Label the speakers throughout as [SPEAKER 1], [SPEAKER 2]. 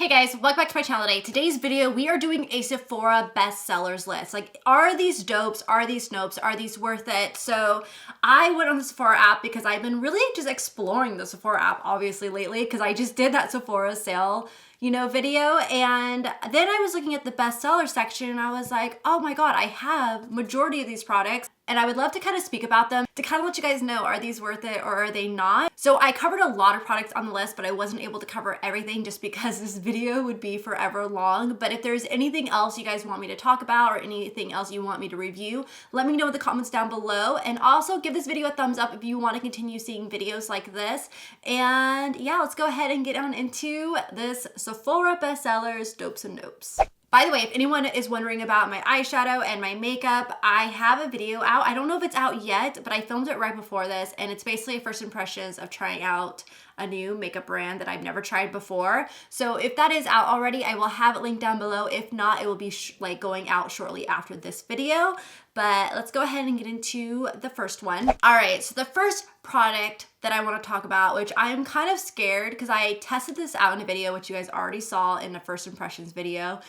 [SPEAKER 1] Hey guys, welcome back to my channel today. Today's video, we are doing a Sephora bestsellers list. Like, are these dopes? Are these nopes? Are these worth it? So I went on the Sephora app because I've been really just exploring the Sephora app, obviously, lately, because I just did that Sephora sale, video. And then I was looking at the bestseller section and I was like, oh my God, I have majority of these products. And I would love to kind of speak about them to kind of let you guys know, are these worth it or are they not? So I covered a lot of products on the list, but I wasn't able to cover everything just because this video would be forever long. But if there's anything else you guys want me to talk about or anything else you want me to review, let me know in the comments down below. And also give this video a thumbs up if you want to continue seeing videos like this. And yeah, let's go ahead and get on into this Sephora bestsellers, dopes and nopes. By the way, if anyone is wondering about my eyeshadow and my makeup, I have a video out. I don't know if it's out yet, but I filmed it right before this, and it's basically a first impressions of trying out a new makeup brand that I've never tried before. So if that is out already, I will have it linked down below. If not, it will be going out shortly after this video. But let's go ahead and get into the first one. All right, so the first product that I want to talk about, which I am kind of scared because I tested this out in a video, which you guys already saw in the first impressions video.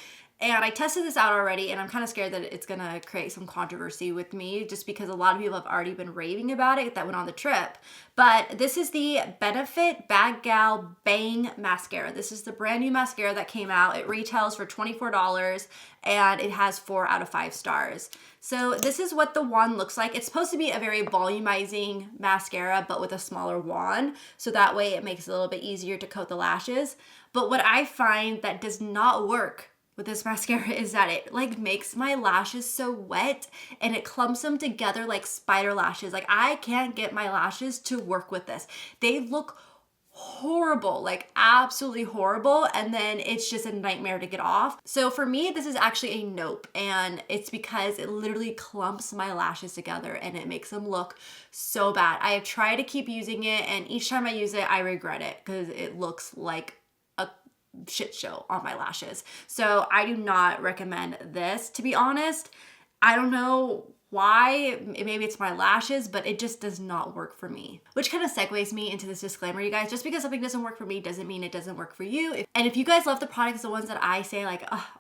[SPEAKER 1] And I tested this out already, and I'm kind of scared that it's gonna create some controversy with me just because a lot of people have already been raving about it that went on the trip. But this is the Benefit Bad Gal Bang Mascara. This is the brand new mascara that came out. It retails for $24 and it has 4 out of 5 stars. So this is what the wand looks like. It's supposed to be a very volumizing mascara, but with a smaller wand. So that way it makes it a little bit easier to coat the lashes. But what I find that does not work with this mascara is that it makes my lashes so wet and it clumps them together like spider lashes. Like, I can't get my lashes to work with this. They look horrible, like absolutely horrible, and then it's just a nightmare to get off. So for me, this is actually a nope, and it's because it literally clumps my lashes together and it makes them look so bad. I have tried to keep using it, and each time I use it, I regret it because it looks like shit show on my lashes. So I do not recommend this, to be honest. I don't know why, maybe it's my lashes, but it just does not work for me. Which kind of segues me into this disclaimer, you guys. Just because something doesn't work for me doesn't mean it doesn't work for you. And if you guys love the products, the ones that I say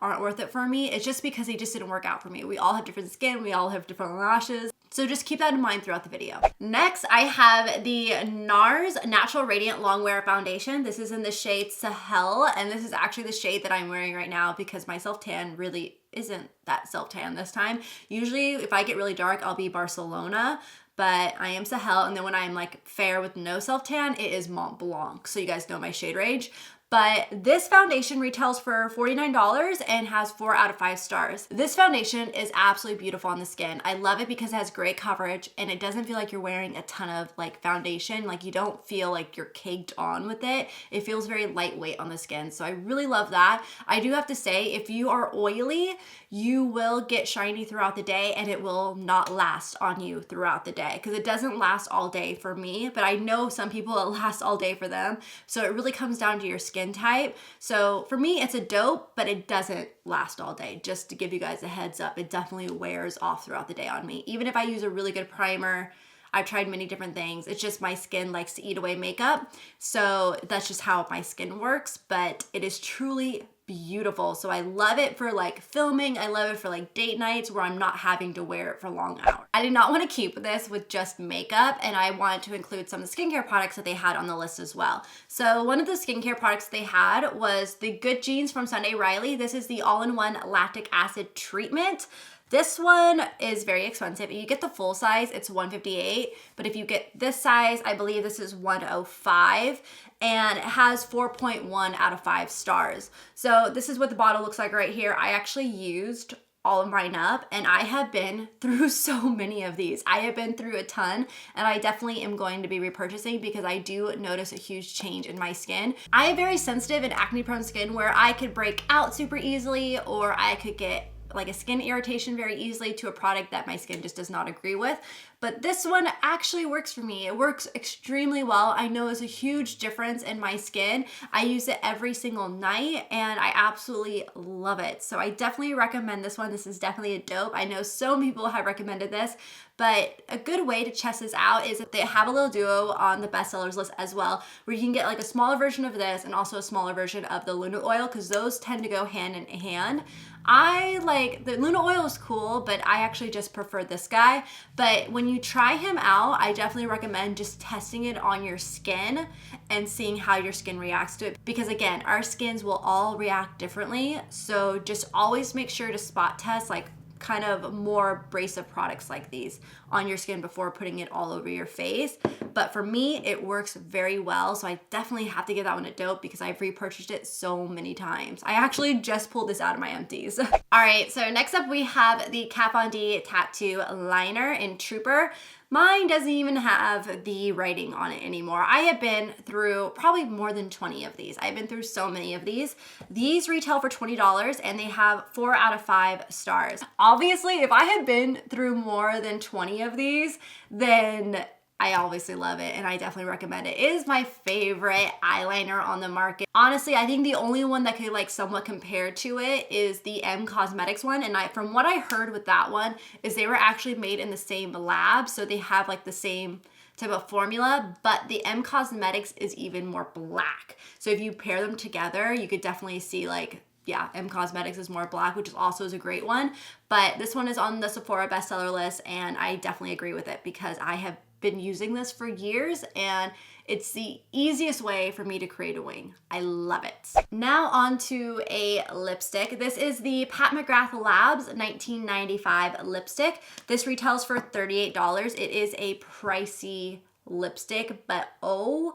[SPEAKER 1] aren't worth it for me, it's just because they just didn't work out for me. We all have different skin, we all have different lashes. So just keep that in mind throughout the video. Next, I have the NARS Natural Radiant Longwear Foundation. This is in the shade Sahel, and this is actually the shade that I'm wearing right now because my self-tan really isn't that self-tan this time. Usually, if I get really dark, I'll be Barcelona, but I am Sahel, and then when I'm fair with no self-tan, it is Mont Blanc. So you guys know my shade range. But this foundation retails for $49 and has 4 out of 5 stars. This foundation is absolutely beautiful on the skin. I love it because it has great coverage and it doesn't feel like you're wearing a ton of foundation. You don't feel like you're caked on with it. It feels very lightweight on the skin. So I really love that. I do have to say, if you are oily, you will get shiny throughout the day and it will not last on you throughout the day because it doesn't last all day for me, but I know some people it lasts all day for them. So it really comes down to your skin type. So for me, it's a dope, but it doesn't last all day. Just to give you guys a heads up, it definitely wears off throughout the day on me. Even if I use a really good primer, I've tried many different things. It's just my skin likes to eat away makeup. So that's just how my skin works, but it is truly beautiful. So I love it for filming. I love it for date nights where I'm not having to wear it for long hours. I did not want to keep this with just makeup, and I wanted to include some of the skincare products that they had on the list as well. So one of the skincare products they had was the Good Genes from Sunday Riley. This is the all-in-one lactic acid treatment. This one is very expensive. If you get the full size, it's $158, but if you get this size, I believe this is $105, and it has 4.1 out of 5 stars. So this is what the bottle looks like right here. I actually used all of mine up, and I have been through so many of these. I have been through a ton, and I definitely am going to be repurchasing because I do notice a huge change in my skin. I have very sensitive and acne prone skin where I could break out super easily, or I could get a skin irritation very easily to a product that my skin just does not agree with. but this one actually works for me. It works extremely well. I know it's a huge difference in my skin. I use it every single night and I absolutely love it. So I definitely recommend this one. This is definitely a dope. I know so many people have recommended this, but a good way to test this out is if they have a little duo on the bestsellers list as well, where you can get like a smaller version of this and also a smaller version of the Luna oil, because those tend to go hand in hand. I like the Luna oil is cool, but I actually just prefer this guy. But when you try him out, I definitely recommend just testing it on your skin and seeing how your skin reacts to it. Because again, our skins will all react differently. So just always make sure to spot test like kind of more abrasive products like these on your skin before putting it all over your face. But for me, it works very well. So I definitely have to give that one a dope because I've repurchased it so many times. I actually just pulled this out of my empties. All right, so next up we have the Kat Von D Tattoo Liner in Trooper. Mine doesn't even have the writing on it anymore. I have been through probably more than 20 of these. I've been through so many of these. These retail for $20 and they have 4 out of 5 stars. Obviously, if I had been through more than 20 of these, then I obviously love it and I definitely recommend it. It is my favorite eyeliner on the market. Honestly, I think the only one that could like somewhat compare to it is the M Cosmetics one. And from what I heard with that one is they were actually made in the same lab. So they have like the same type of formula, but the M Cosmetics is even more black. So if you pair them together, you could definitely see like, yeah, M Cosmetics is more black, which is also a great one. But this one is on the Sephora bestseller list and I definitely agree with it because I have been using this for years and it's the easiest way for me to create a wing. I love it. Now on to a lipstick. This is the Pat McGrath Labs 1995 lipstick. This retails for $38. It is a pricey lipstick, but oh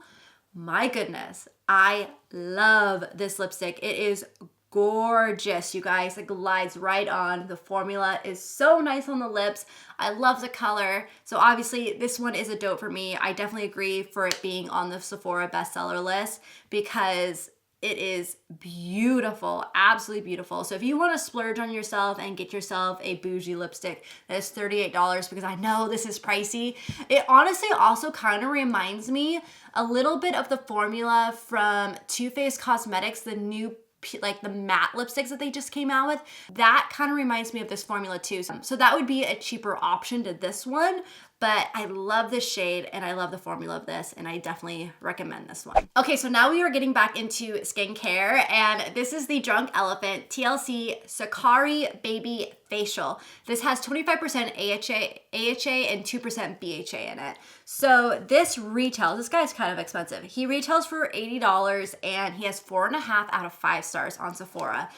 [SPEAKER 1] my goodness, I love this lipstick. It is gorgeous, you guys. It glides right on. The formula is so nice on the lips. I love the color. So obviously this one is a dope for me. I definitely agree for it being on the Sephora bestseller list because it is beautiful, absolutely beautiful. So if you want to splurge on yourself and get yourself a bougie lipstick that is $38, because I know this is pricey, it honestly also kind of reminds me a little bit of the formula from Too Faced Cosmetics, the new like the matte lipsticks that they just came out with. That kind of reminds me of this formula too. So that would be a cheaper option to this one, but I love this shade and I love the formula of this and I definitely recommend this one. Okay, so now we are getting back into skincare and this is the Drunk Elephant TLC Sakari Baby Facial. This has 25% AHA and 2% BHA in it. So this retails, this guy's kind of expensive. He retails for $80 and he has 4.5 out of 5 stars on Sephora.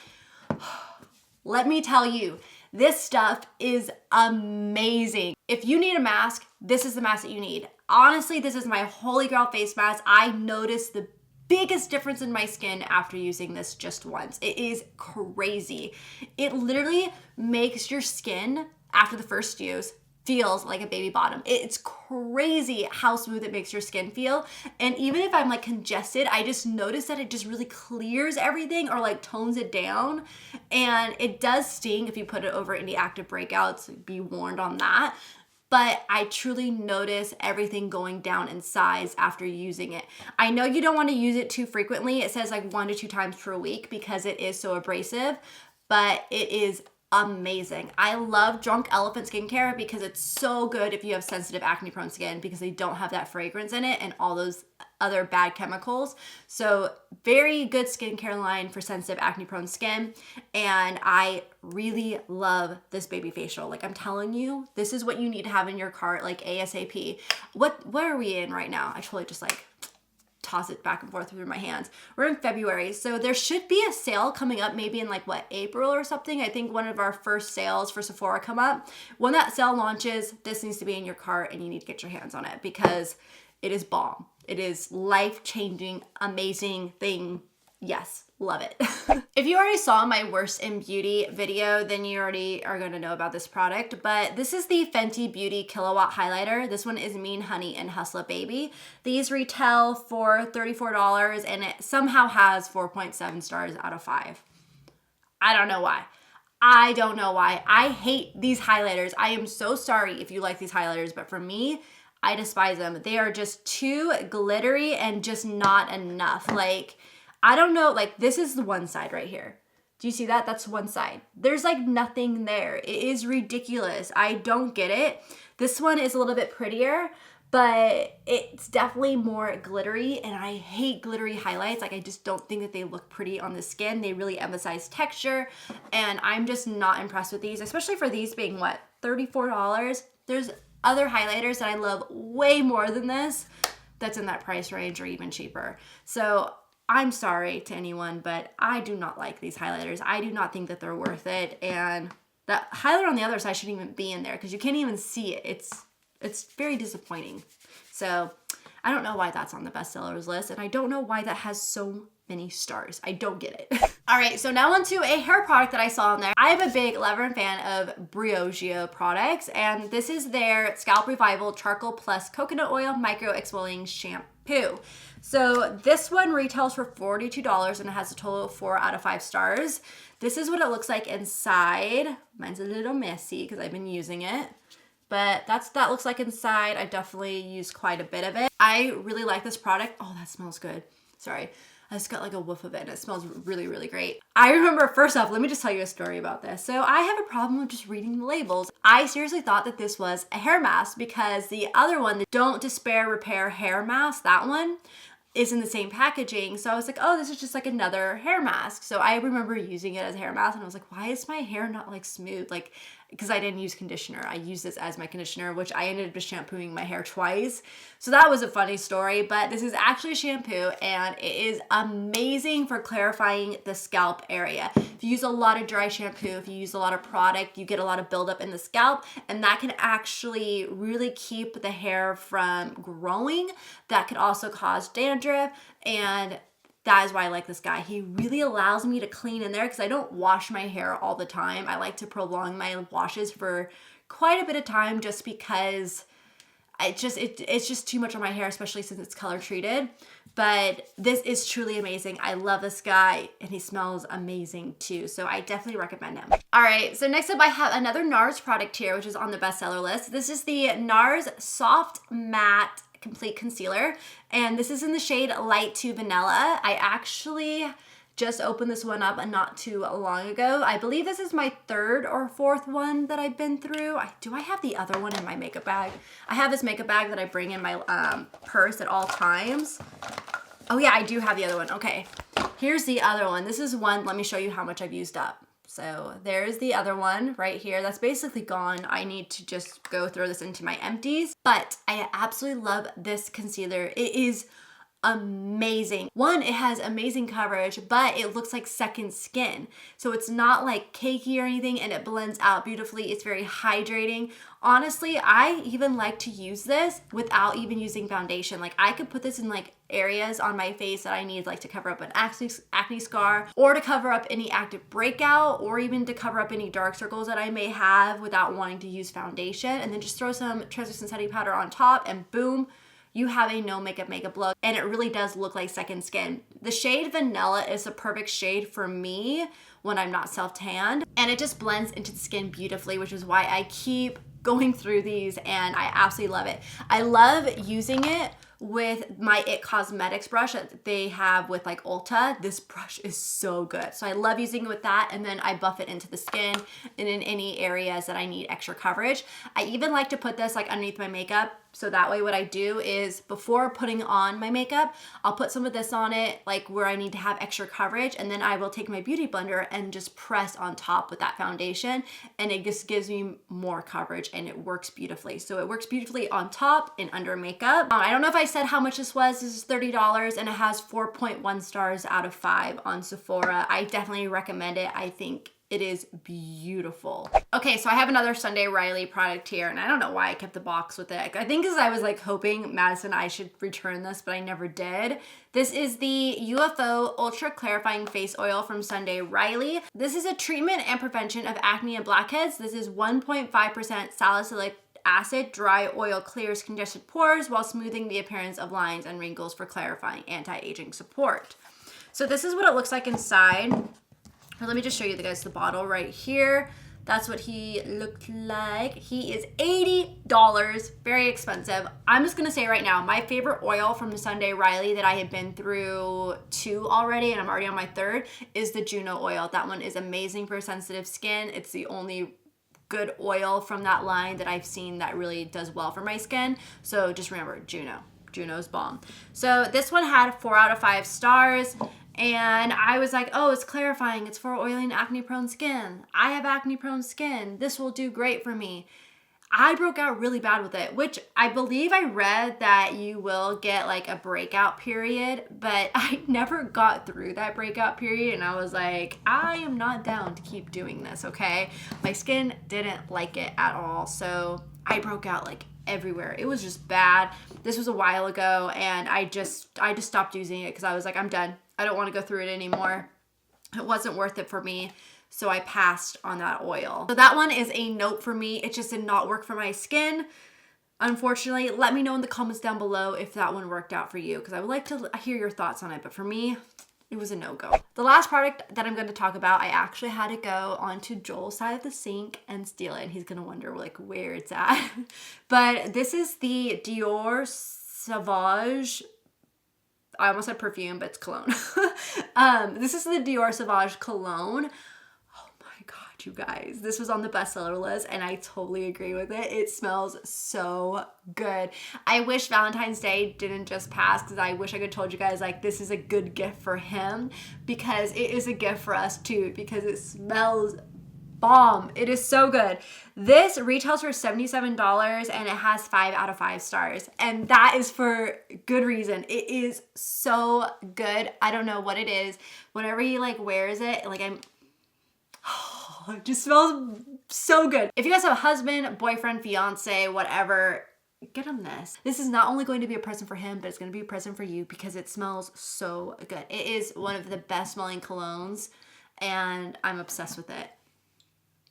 [SPEAKER 1] Let me tell you, this stuff is amazing. If you need a mask, this is the mask that you need. Honestly, this is my holy grail face mask. I noticed the biggest difference in my skin after using this just once. It is crazy. It literally makes your skin after the first use feels like a baby bottom. It's crazy how smooth it makes your skin feel. And even if I'm like congested, I just notice that it just really clears everything or like tones it down. And it does sting if you put it over any active breakouts, be warned on that. But I truly notice everything going down in size after using it. I know you don't want to use it too frequently. It says like 1 to 2 times per week because it is so abrasive, but it is amazing. I love Drunk Elephant skincare because it's so good if you have sensitive acne prone skin because they don't have that fragrance in it and all those other bad chemicals. So very good skincare line for sensitive acne prone skin. And I really love this baby facial. Like I'm telling you, this is what you need to have in your cart like ASAP. What are we in right now? I totally just like toss it back and forth through my hands. We're in February, so there should be a sale coming up maybe in like what, April or something. I think one of our first sales for Sephora come up. When that sale launches, this needs to be in your cart and you need to get your hands on it because it is bomb. It is life-changing, amazing thing. Yes, love it. If you already saw my worst in beauty video, then you already are going to know about this product, but this is the Fenty Beauty Kilawatt Highlighter. This one is Mean Honey and Hustla Baby. These retail for $34 and it somehow has 4.7 stars out of 5. I don't know why. I don't know why. I hate these highlighters. I am so sorry if you like these highlighters, but for me, I despise them. They are just too glittery and just not enough. Like, I don't know, like this is the one side right here. Do you see that? That's one side. There's like nothing there. It is ridiculous. I don't get it. This one is a little bit prettier, but it's definitely more glittery, and I hate glittery highlights. Like, I just don't think that they look pretty on the skin. They really emphasize texture, and I'm just not impressed with these, especially for these being, what, $34? There's other highlighters that I love way more than this that's in that price range or even cheaper. So I'm sorry to anyone, but I do not like these highlighters. I do not think that they're worth it, and the highlighter on the other side shouldn't even be in there because you can't even see it. It's very disappointing. So I don't know why that's on the bestsellers list, and I don't know why that has so many stars. I don't get it. All right, so now onto a hair product that I saw in there. I am a big lover and fan of BRIOGEO products, and this is their Scalp Revival Charcoal Plus Coconut Oil Micro Exfoliating Shampoo. So this one retails for $42 and it has a total of 4 out of 5 stars. This is what it looks like inside. Mine's a little messy because I've been using it. But that looks like inside. I definitely used quite a bit of it. I really like this product. Oh, that smells good. Sorry. I just got like a whiff of it and it smells really, really great. I remember, first off, let me just tell you a story about this. So I have a problem with just reading the labels. I seriously thought that this was a hair mask because the other one, the Don't Despair Repair Hair Mask, that one is in the same packaging. So I was like, oh, this is just like another hair mask. So I remember using it as a hair mask and I was like, why is my hair not like smooth? Like, because I didn't use conditioner. I used this as my conditioner, which I ended up just shampooing my hair twice. So that was a funny story, but this is actually a shampoo and it is amazing for clarifying the scalp area. If you use a lot of dry shampoo, if you use a lot of product, you get a lot of buildup in the scalp, and that can actually really keep the hair from growing. That could also cause dandruff, and that is why I like this guy. He really allows me to clean in there because I don't wash my hair all the time. I like to prolong my washes for quite a bit of time just because it's just too much on my hair, especially since it's color treated. But this is truly amazing. I love this guy and he smells amazing too. So I definitely recommend him. All right, so next up I have another NARS product here, which is on the bestseller list. This is the NARS Soft Matte Complete Concealer, and this is in the shade Light to Vanilla. I actually just opened this one up not too long ago. I believe this is my 3rd or 4th one that I've been through. Do I have the other one in my makeup bag? I have this makeup bag that I bring in my purse at all times. Oh yeah, I do have the other one. Okay, here's the other one. This is one, let me show you how much I've used up. So there's the other one right here. That's basically gone. I need to just go throw this into my empties. But I absolutely love this concealer. It is amazing. One, it has amazing coverage, but it looks like second skin. So it's not like cakey or anything, and it blends out beautifully. It's very hydrating. Honestly, I even like to use this without even using foundation. Like, I could put this in like areas on my face that I need, like to cover up an acne scar, or to cover up any active breakout, or even to cover up any dark circles that I may have without wanting to use foundation. And then just throw some translucent setting powder on top and boom, you have a no makeup look, and it really does look like second skin. The shade Vanilla is the perfect shade for me when I'm not self-tanned, and it just blends into the skin beautifully, which is why I keep going through these, and I absolutely love it. I love using it with my IT Cosmetics brush that they have with like Ulta. This brush is so good. So I love using it with that, and then I buff it into the skin and in any areas that I need extra coverage. I even like to put this like underneath my makeup. So that way what I do is before putting on my makeup, I'll put some of this on it, like where I need to have extra coverage, and then I will take my beauty blender and just press on top with that foundation, and it just gives me more coverage, and it works beautifully. So it works beautifully on top and under makeup. I don't know if I said how much this was. This is $30 and it has 4.1 stars out of 5 on Sephora. I definitely recommend it. I think it is beautiful. Okay, so I have another Sunday Riley product here, and I don't know why I kept the box with it. I think because I was like hoping Madison I should return this, but I never did. This is the UFO Ultra Clarifying Face Oil from Sunday Riley. This is a treatment and prevention of acne and blackheads. This is 1.5% salicylic acid. Dry oil clears congested pores while smoothing the appearance of lines and wrinkles for clarifying anti-aging support. So this is what it looks like inside. So let me just show you guys the bottle right here. That's what he looked like. He is $80, very expensive. I'm just gonna say right now, my favorite oil from the Sunday Riley that I have been through 2 already, and I'm already on my 3rd, is the Juno oil. That one is amazing for sensitive skin. It's the only good oil from that line that I've seen that really does well for my skin. So just remember, Juno. Juno's bomb. So this one had 4 out of 5 stars. And I was like, oh, it's clarifying. It's for oily and acne-prone skin. I have acne-prone skin. This will do great for me. I broke out really bad with it, which I believe I read that you will get like a breakout period, but I never got through that breakout period, and I was like, I am not down to keep doing this, okay? My skin didn't like it at all, so I broke out like everywhere. It was just bad. This was a while ago, and I just stopped using it because I was like, I'm done. I don't want to go through it anymore. It wasn't worth it for me. So I passed on that oil. So that one is a nope for me. It just did not work for my skin. Unfortunately, let me know in the comments down below if that one worked out for you, because I would like to hear your thoughts on it. But for me, it was a no-go. The last product that I'm going to talk about, I actually had to go onto Joel's side of the sink and steal it. And he's going to wonder like where it's at. But this is the Dior Sauvage. I almost said perfume, but it's cologne. This is the Dior Sauvage cologne. Oh my God, you guys. This was on the bestseller list, and I totally agree with it. It smells so good. I wish Valentine's Day didn't just pass, because I wish I could have told you guys, like, this is a good gift for him, because it is a gift for us too, because it smells bomb. It is so good. This retails for $77 and it has 5 out of 5 stars. And that is for good reason. It is so good. I don't know what it is. Whenever he like wears it, like it just smells so good. If you guys have a husband, boyfriend, fiance, whatever, get him this. This is not only going to be a present for him, but it's going to be a present for you because it smells so good. It is one of the best smelling colognes and I'm obsessed with it.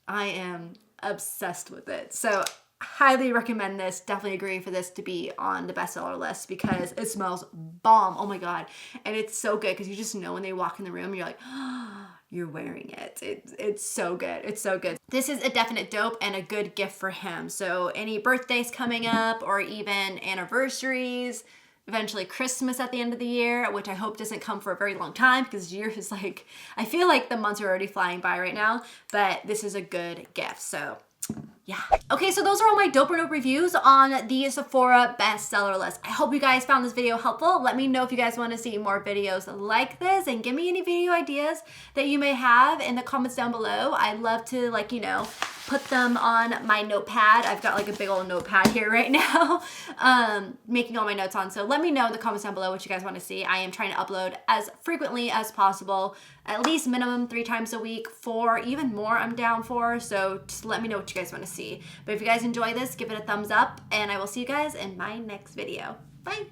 [SPEAKER 1] I am obsessed with it. So highly recommend this. Definitely agree for this to be on the bestseller list because it smells bomb. Oh my God. And it's so good because you just know when they walk in the room, you're like, oh, you're wearing it. It's so good. It's so good. This is a definite dope and a good gift for him. So any birthdays coming up or even anniversaries, eventually Christmas at the end of the year, which I hope doesn't come for a very long time because the year is like, I feel like the months are already flying by right now, but this is a good gift. So yeah. Okay, so those are all my dope or nope reviews on the Sephora bestseller list. I hope you guys found this video helpful. Let me know if you guys want to see more videos like this and give me any video ideas that you may have in the comments down below. I'd love to, like, you know, put them on my notepad. I've got like a big old notepad here right now, making all my notes on. So let me know in the comments down below what you guys want to see. I am trying to upload as frequently as possible, at least minimum 3 times a week, 4, even more I'm down for. So just let me know what you guys want to see. But if you guys enjoy this, give it a thumbs up and I will see you guys in my next video. Bye.